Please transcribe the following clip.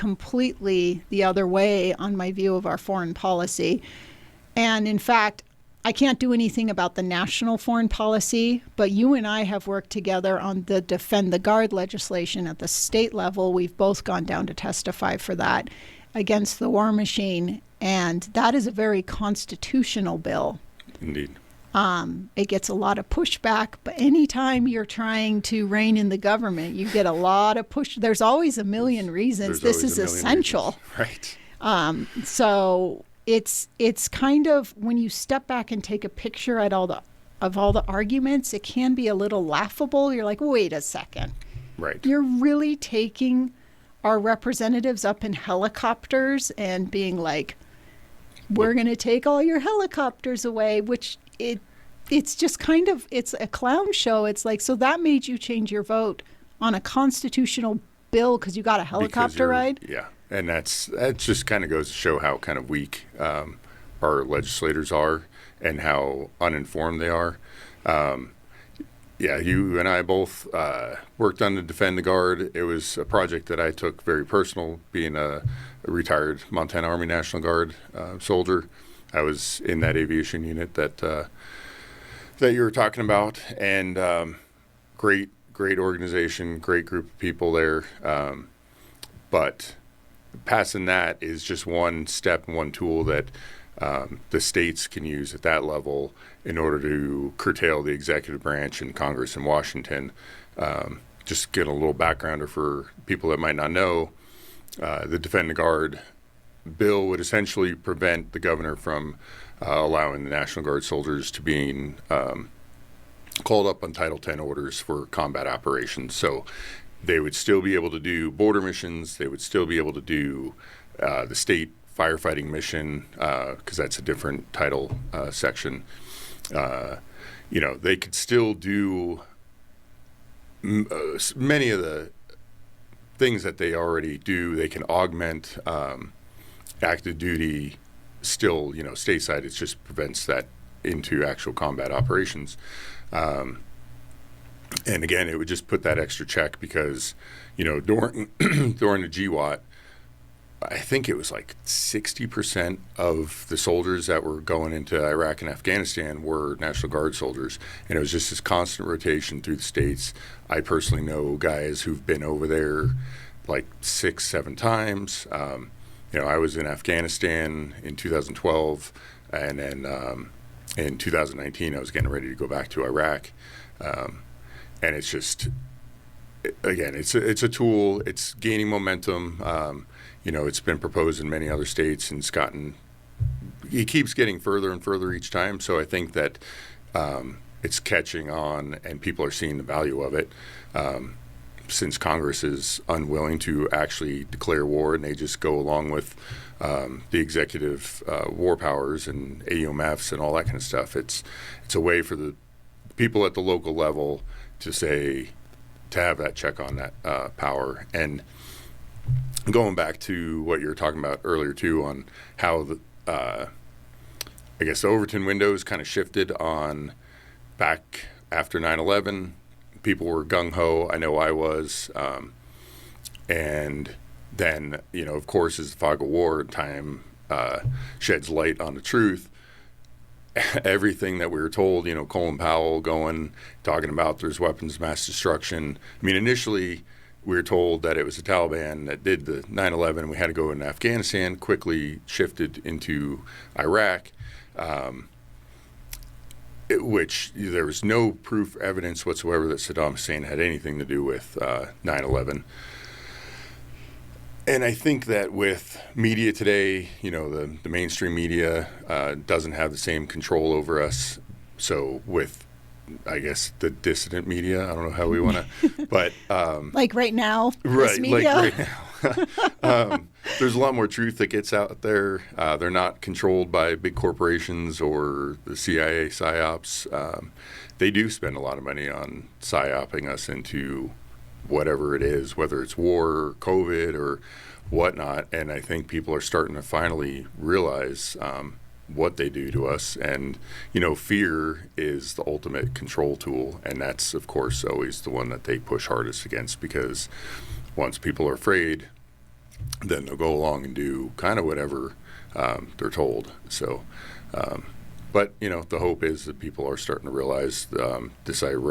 completely the other way on my view of our foreign policy. And in fact, I can't do anything about the national foreign policy, but you and I have worked together on the Defend the Guard legislation at the state level. We've both gone down to testify for that against the war machine. And that is a very constitutional bill. Indeed. It gets a lot of pushback, but anytime you're trying to rein in the government, you get a lot of push. There's always a million reasons. This is essential. Reasons. Right. So it's kind of, when you step back and take a picture at all the arguments, it can be a little laughable. You're like, wait a second. Right. You're really taking our representatives up in helicopters and being like, we're going to take all your helicopters away, which it's just kind of, it's a clown show. It's like, so that made you change your vote on a constitutional bill because you got a helicopter ride? Yeah. And that just kind of goes to show how kind of weak our legislators are and how uninformed they are. Yeah, you and I both worked on the Defend the Guard. It was a project that I took very personal, being a retired Montana Army National Guard soldier. I was in that aviation unit that you were talking about, and great organization, great group of people there. But passing that is just one step, one tool that the states can use at that level in order to curtail the executive branch and Congress in Washington. Just get a little backgrounder for people that might not know. The Defend the Guard bill would essentially prevent the governor from allowing the National Guard soldiers to being called up on Title X orders for combat operations. So they would still be able to do border missions. They would still be able to do the state firefighting mission, because that's a different title section. They could still do many of the things that they already do. They can augment active duty still, stateside. It just prevents that into actual combat operations. And again, it would just put that extra check because, during the GWAT, I think it was like 60% of the soldiers that were going into Iraq and Afghanistan were National Guard soldiers. And it was just this constant rotation through the states. I personally know guys who've been over there like 6-7 times. I was in Afghanistan in 2012, and then in 2019 I was getting ready to go back to Iraq. And it's just, again, it's a tool. It's gaining momentum. It's been proposed in many other states, and it keeps getting further and further each time. So I think that it's catching on, and people are seeing the value of it. Since Congress is unwilling to actually declare war, and they just go along with the executive war powers and AUMFs and all that kind of stuff, it's a way for the people at the local level to have that check on that power. And going back to what you were talking about earlier too, on how the Overton windows kind of shifted on back after 9/11. People were gung-ho. I know I was. And then, of course, as the fog of war time sheds light on the truth, everything that we were told, Colin Powell talking about there's weapons of mass destruction. I mean, initially we were told that it was the Taliban that did the 9/11. We had to go in Afghanistan, quickly shifted into Iraq. Which there was no proof, evidence whatsoever that Saddam Hussein had anything to do with 9/11. And I think that with media today, the mainstream media doesn't have the same control over us. So with, I guess, the dissident media, I don't know how we want to, but like right now, right, media. Like right now. There's a lot more truth that gets out there. They're not controlled by big corporations or the CIA psyops. They do spend a lot of money on psyoping us into whatever it is, whether it's war or COVID or whatnot. And I think people are starting to finally realize what they do to us. And, fear is the ultimate control tool. And that's, of course, always the one that they push hardest against, because once people are afraid, then they'll go along and do kind of whatever they're told. So, but the hope is that people are starting to realize this Iran